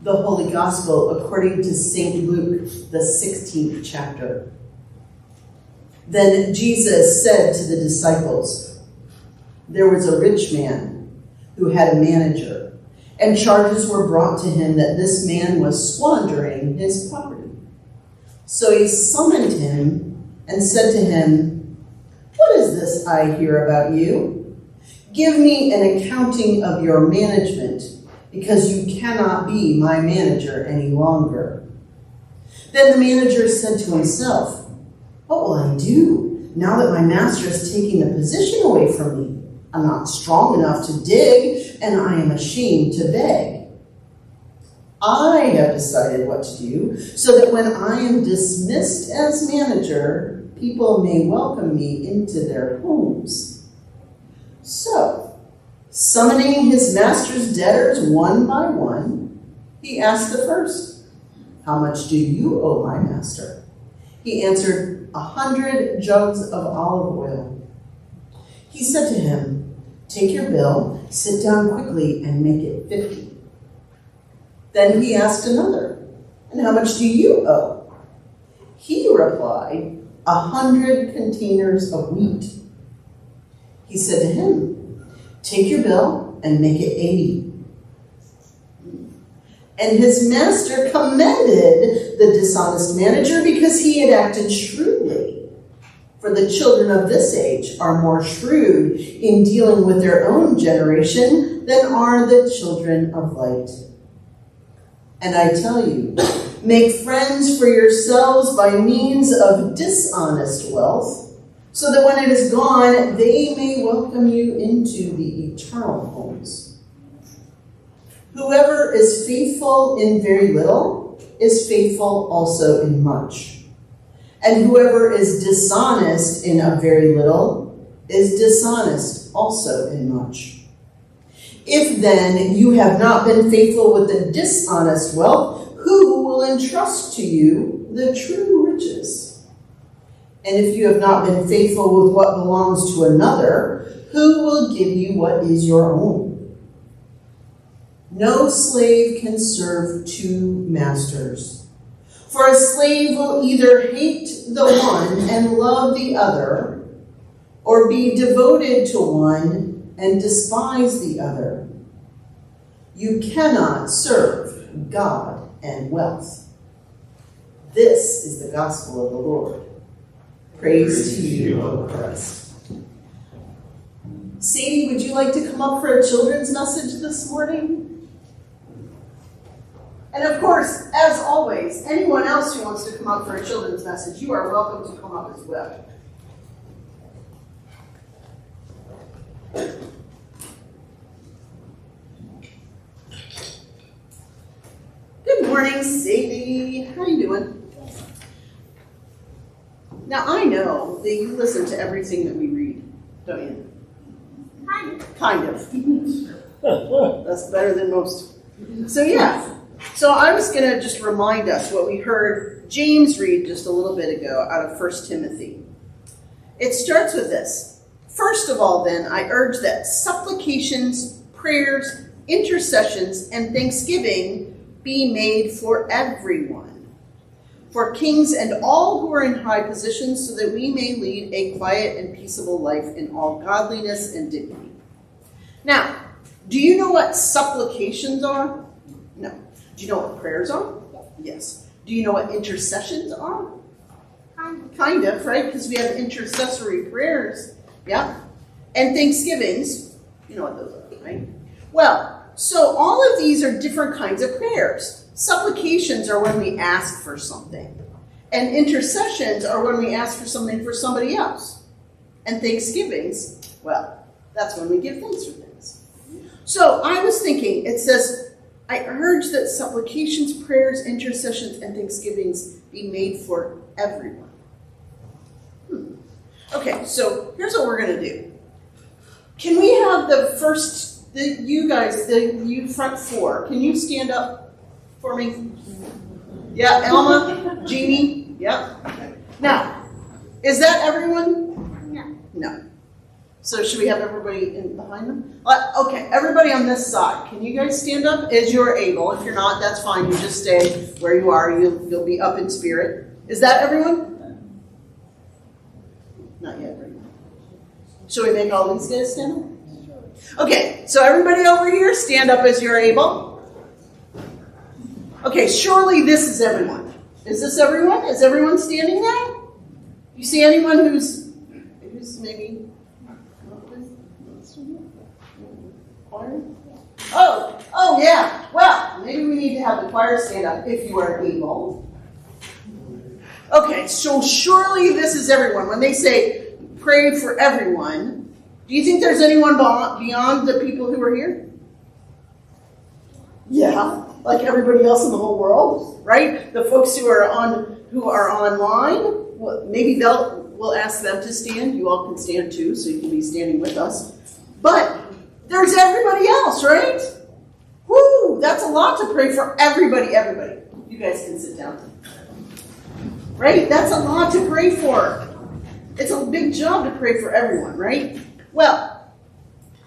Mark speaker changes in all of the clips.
Speaker 1: The Holy Gospel according to St. Luke, the 16th chapter. Then Jesus said to the disciples, "There was a rich man who had a manager, and charges were brought to him that this man was squandering his property. So he summoned him and said to him, 'What is this I hear about you? Give me an accounting of your management, because you cannot be my manager any longer.' Then the manager said to himself, 'What will I do now that my master is taking the position away from me? I'm not strong enough to dig, and I am ashamed to beg. I have decided what to do, so that when I am dismissed as manager, people may welcome me into their homes.' So, summoning his master's debtors one by one, he asked the first, 'How much do you owe my master?' He answered, 100 jugs of olive oil. He said to him, 'Take your bill, sit down quickly, and make it 50. Then he asked another, 'And how much do you owe?' He replied, 100 containers of wheat. He said to him, 'Take your bill and make it 80. And his master commended the dishonest manager because he had acted shrewdly. For the children of this age are more shrewd in dealing with their own generation than are the children of light. And I tell you, make friends for yourselves by means of dishonest wealth, so that when it is gone, they may welcome you into the eternal homes. Whoever is faithful in very little is faithful also in much. And whoever is dishonest in a very little is dishonest also in much. If then you have not been faithful with the dishonest wealth, who will entrust to you the true riches? And if you have not been faithful with what belongs to another, who will give you what is your own? No slave can serve two masters. For a slave will either hate the one and love the other, or be devoted to one and despise the other. You cannot serve God and wealth. This is the gospel of the Lord. Praise to you, O Christ. Sadie, would you like to come up for a children's message this morning? And of course, as always, anyone else who wants to come up for a children's message, you are welcome to come up as well. Good morning, Sadie. How are you doing? Now, I know that you listen to everything that we read, don't you? Kind of. That's better than most. So, yeah. So I was going to just remind us what we heard James read just a little bit ago out of 1 Timothy. It starts with this. First of all, then, I urge that supplications, prayers, intercessions, and thanksgiving be made for everyone, for kings and all who are in high positions, so that we may lead a quiet and peaceable life in all godliness and dignity. Now, do you know what supplications are? No. Do you know what prayers are? Yes. Do you know what intercessions are? Kind of, right? Because we have intercessory prayers. Yeah. And thanksgivings. You know what those are, right? Well, so all of these are different kinds of prayers. Supplications are when we ask for something. And intercessions are when we ask for something for somebody else. And thanksgivings, well, that's when we give thanks for things. So I was thinking, it says, I urge that supplications, prayers, intercessions, and thanksgivings be made for everyone. Okay, so here's what we're going to do. Can we have you front four, can you stand up for me? Yeah, Elma, Jeannie, yep. Okay. Now, is that everyone?
Speaker 2: No.
Speaker 1: No. So should we have everybody in behind them? Okay, everybody on this side. Can you guys stand up as you're able? If you're not, that's fine. You just stay where you are. You'll be up in spirit. Is that everyone? Not yet, right? Should we make all these guys stand up? Okay, so everybody over here, stand up as you're able. Okay, surely this is everyone. Is this everyone? Is everyone standing there? You see anyone who's maybe... Oh yeah. Well, maybe we need to have the choir stand up if you are able. Okay, so surely this is everyone. When they say pray for everyone, do you think there's anyone beyond the people who are here? Yeah, like everybody else in the whole world, right? The folks who are online, well, maybe we'll ask them to stand. You all can stand too, so you can be standing with us. But there's everybody else, right? Woo! That's a lot to pray for everybody. You guys can sit down. Right? That's a lot to pray for. It's a big job to pray for everyone, right? Well,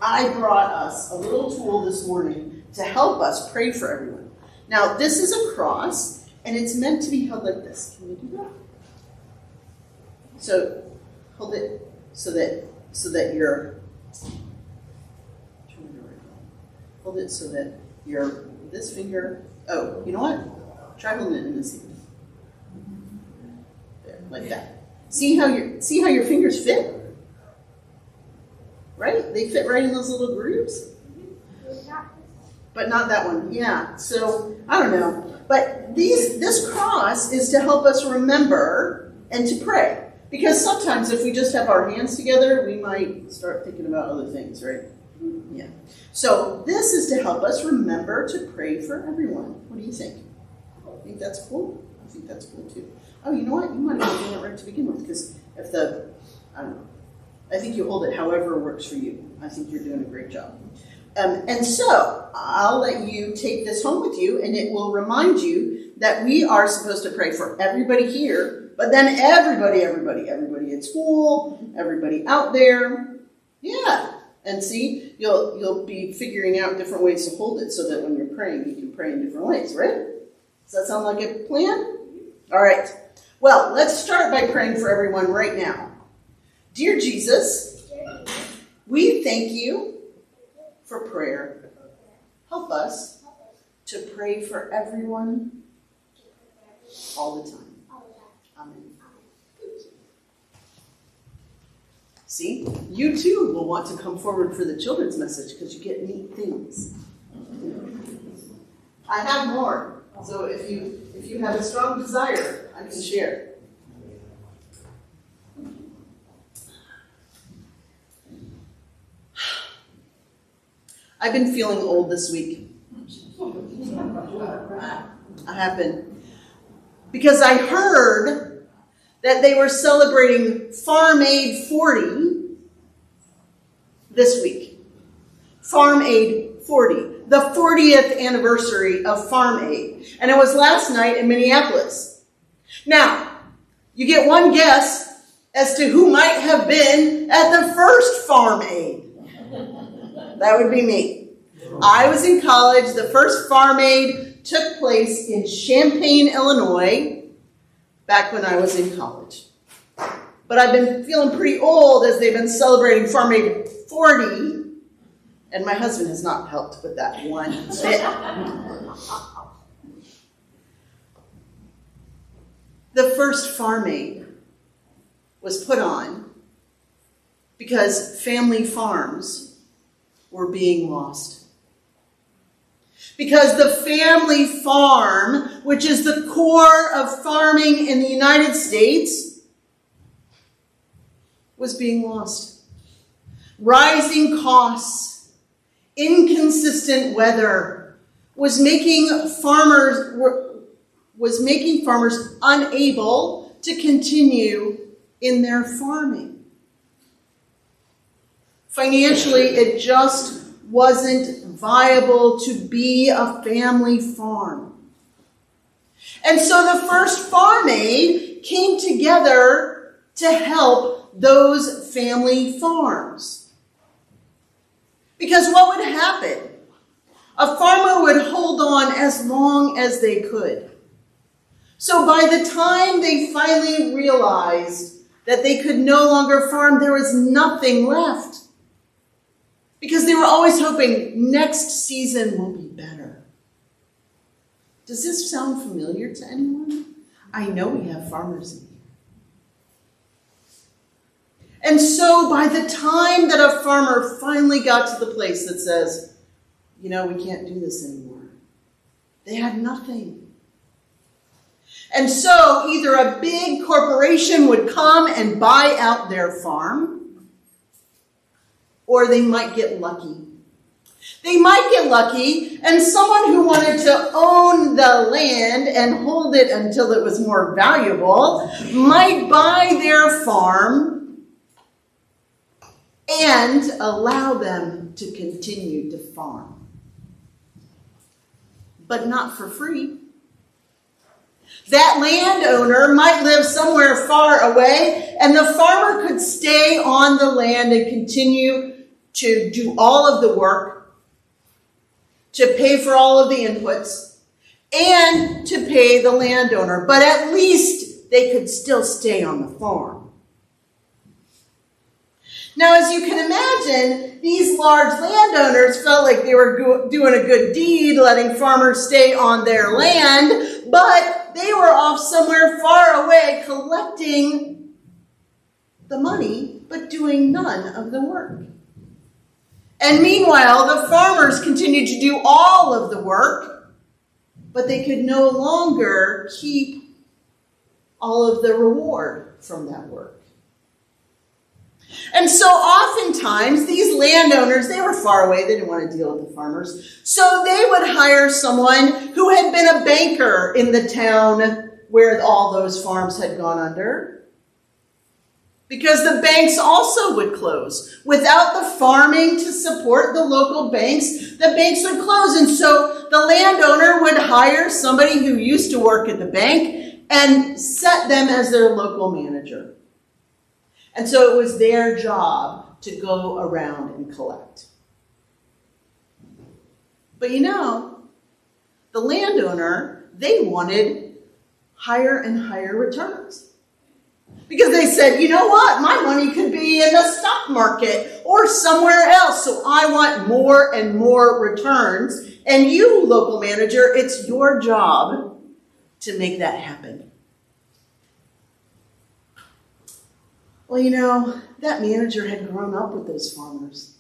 Speaker 1: I brought us a little tool this morning to help us pray for everyone. Now, this is a cross, and it's meant to be held like this. Can we do that? So, hold it so that you're... Hold it so that this finger, oh, you know what? Try holding it in this hand. There, like that. See how your fingers fit? Right? They fit right in those little grooves? But not that one. Yeah. So, I don't know. But this cross is to help us remember and to pray. Because sometimes if we just have our hands together, we might start thinking about other things, right? Yeah. So this is to help us remember to pray for everyone. What do you think? I think that's cool. I think that's cool too. Oh, you know what? You might have done it right to begin with, because I don't know. I think you hold it however works for you. I think you're doing a great job. And so I'll let you take this home with you, and it will remind you that we are supposed to pray for everybody here, but then everybody at school, everybody out there. Yeah. And see, you'll be figuring out different ways to hold it so that when you're praying, you can pray in different ways, right? Does that sound like a plan? All right. Well, let's start by praying for everyone right now. Dear Jesus, we thank you for prayer. Help us to pray for everyone all the time. Amen. See, you too will want to come forward for the children's message because you get neat things. I have more, so if you have a strong desire, I can share. I've been feeling old this week. I have been. Because I heard that they were celebrating Farm Aid 40 this week. Farm Aid 40, the 40th anniversary of Farm Aid. And it was last night in Minneapolis. Now, you get one guess as to who might have been at the first Farm Aid. That would be me. I was in college. The first Farm Aid took place in Champaign, Illinois, back when I was in college. But I've been feeling pretty old as they've been celebrating Farm Aid 40, and my husband has not helped with that one bit. The first Farm Aid was put on because family farms were being lost. Because the family farm, which is the core of farming in the United States, was being lost. Rising costs, inconsistent weather was making farmers unable to continue in their farming. Financially, it just wasn't viable to be a family farm. And so the first Farm Aid came together to help those family farms. Because what would happen? A farmer would hold on as long as they could. So by the time they finally realized that they could no longer farm, there was nothing left. Because they were always hoping next season will be better. Does this sound familiar to anyone? I know we have farmers in here. And so by the time that a farmer finally got to the place that says, we can't do this anymore, they had nothing. And so either a big corporation would come and buy out their farm, or they might get lucky. They might get lucky, and someone who wanted to own the land and hold it until it was more valuable might buy their farm and allow them to continue to farm. But not for free. That landowner might live somewhere far away, and the farmer could stay on the land and continue to do all of the work, to pay for all of the inputs, and to pay the landowner. But at least they could still stay on the farm. Now, as you can imagine, these large landowners felt like they were doing a good deed, letting farmers stay on their land, but they were off somewhere far away collecting the money, but doing none of the work. And meanwhile, the farmers continued to do all of the work, but they could no longer keep all of the reward from that work. And so oftentimes, these landowners, they were far away. They didn't want to deal with the farmers. So they would hire someone who had been a banker in the town where all those farms had gone under. Because the banks also would close. Without the farming to support the local banks, the banks would close. And so the landowner would hire somebody who used to work at the bank and set them as their local manager. And so it was their job to go around and collect. But the landowner, they wanted higher and higher returns. Because they said, you know what, my money could be in the stock market or somewhere else, so I want more and more returns. And you, local manager, it's your job to make that happen. Well, that manager had grown up with those farmers,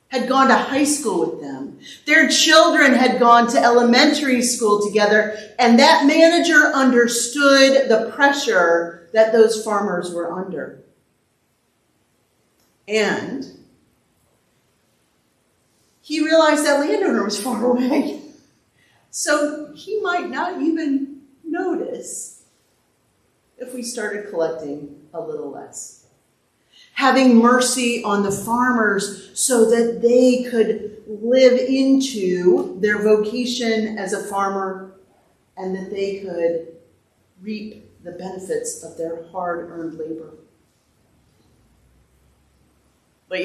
Speaker 1: had gone to high school with them. Their children had gone to elementary school together, and that manager understood the pressure that those farmers were under. And he realized that landowner was far away, so he might not even notice if we started collecting a little less. Having mercy on the farmers so that they could live into their vocation as a farmer and that they could reap the benefits of their hard-earned labor. But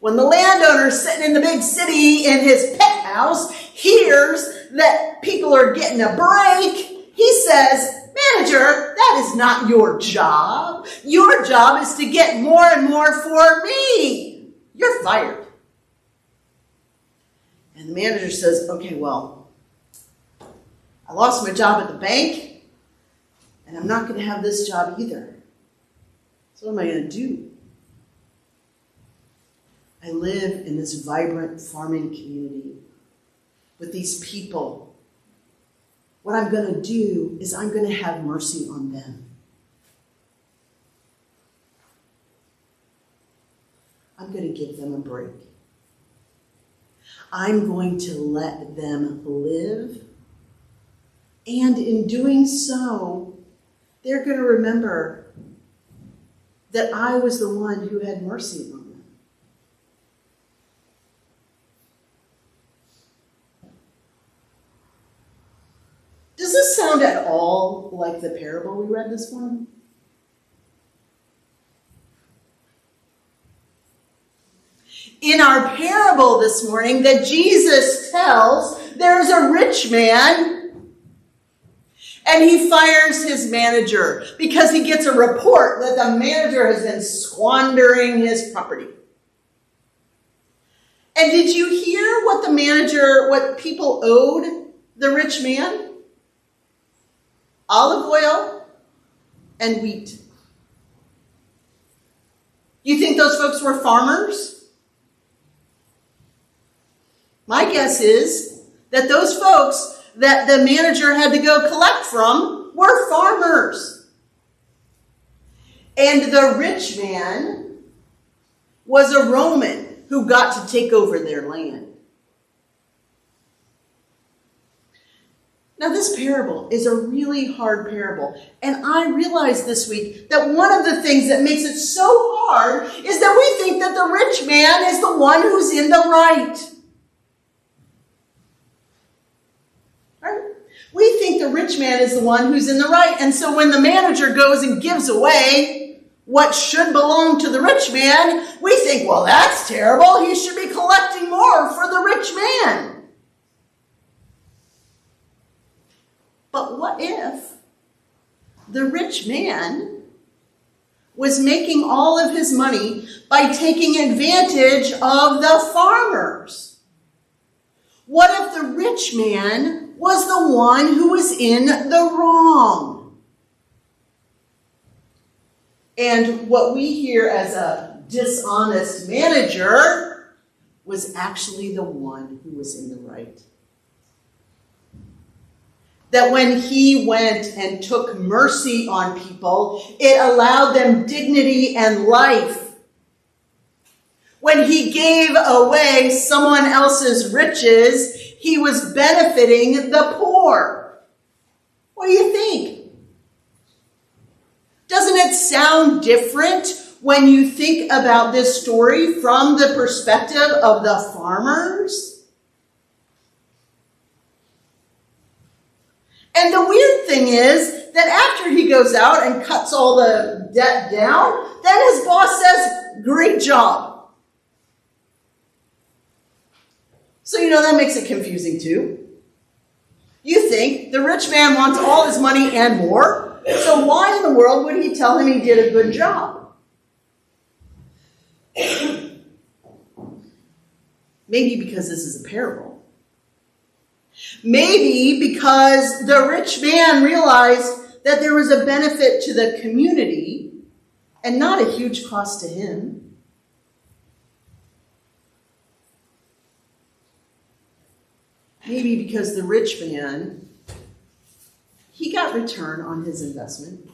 Speaker 1: when the landowner sitting in the big city in his pet house hears that people are getting a break, he says, "Manager, that is not your job. Your job is to get more and more for me. You're fired." And the manager says, "Okay, well, I lost my job at the bank, and I'm not going to have this job either. So what am I going to do? I live in this vibrant farming community with these people. What I'm going to do is I'm going to have mercy on them. I'm going to give them a break. I'm going to let them live. And in doing so, they're going to remember that I was the one who had mercy on them." Does this sound at all like the parable we read this morning? In our parable, parable this morning that Jesus tells. There's a rich man, and he fires his manager because he gets a report that the manager has been squandering his property. And did you hear what people owed the rich man? Olive oil and wheat. You think those folks were farmers? My guess is that those folks that the manager had to go collect from were farmers. And the rich man was a Roman who got to take over their land. Now, this parable is a really hard parable. And I realized this week that one of the things that makes it so hard is that we think that the rich man is the one who's in the right. Right? We think the rich man is the one who's in the right. And so when the manager goes and gives away what should belong to the rich man, we think, well, that's terrible. He should be collecting more for the rich man. But what if the rich man was making all of his money by taking advantage of the farmers? What if the rich man was the one who was in the wrong? And what we hear as a dishonest manager was actually the one who was in the right. That when he went and took mercy on people, it allowed them dignity and life. When he gave away someone else's riches, he was benefiting the poor. What do you think? Doesn't it sound different when you think about this story from the perspective of the farmers? And the weird thing is that after he goes out and cuts all the debt down, then his boss says, great job. So, that makes it confusing too. You think the rich man wants all his money and more, so why in the world would he tell him he did a good job? Maybe because this is a parable. Maybe because the rich man realized that there was a benefit to the community and not a huge cost to him. Maybe because the rich man, he got return on his investment,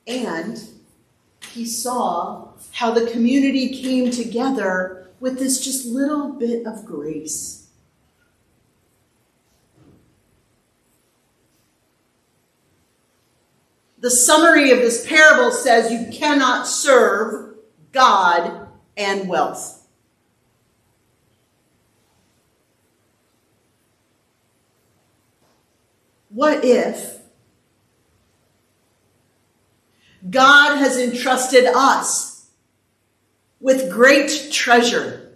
Speaker 1: and he saw how the community came together with this just little bit of grace. The summary of this parable says you cannot serve God and wealth. What if God has entrusted us with great treasure?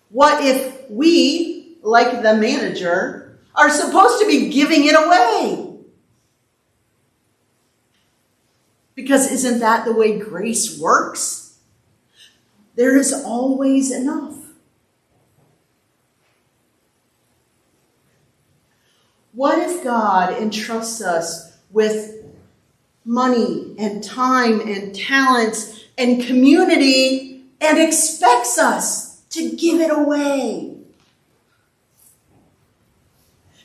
Speaker 1: What if we, like the manager, are supposed to be giving it away? Because isn't that the way grace works? There is always enough. What if God entrusts us with money and time and talents and community and expects us to give it away?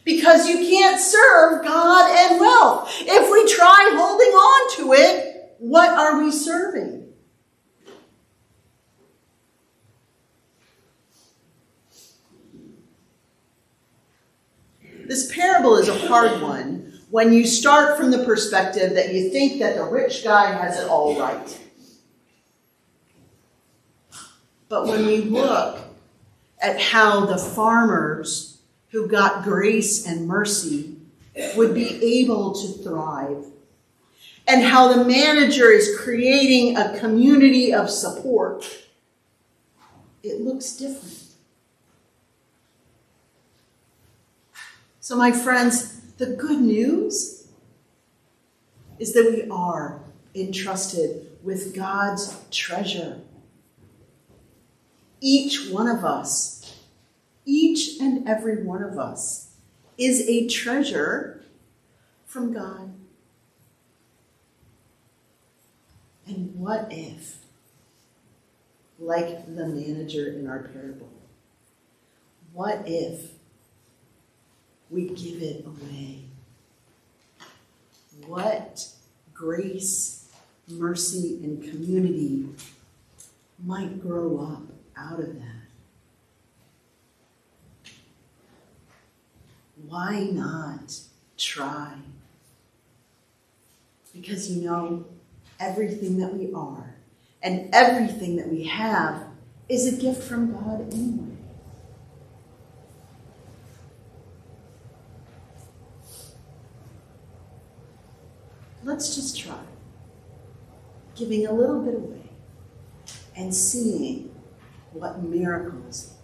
Speaker 1: Because you can't serve God and wealth. If we try holding on to it, what are we serving? This parable is a hard one when you start from the perspective that you think that the rich guy has it all right. But when we look at how the farmers who got grace and mercy would be able to thrive, and how the manager is creating a community of support, it looks different. So my friends, the good news is that we are entrusted with God's treasure. Each one of us, each and every one of us, is a treasure from God. And what if, like the manager in our parable, what if we give it away? What grace, mercy, and community might grow up out of that? Why not try? Because everything that we are and everything that we have is a gift from God anyway. Let's just try giving a little bit away and seeing what miracles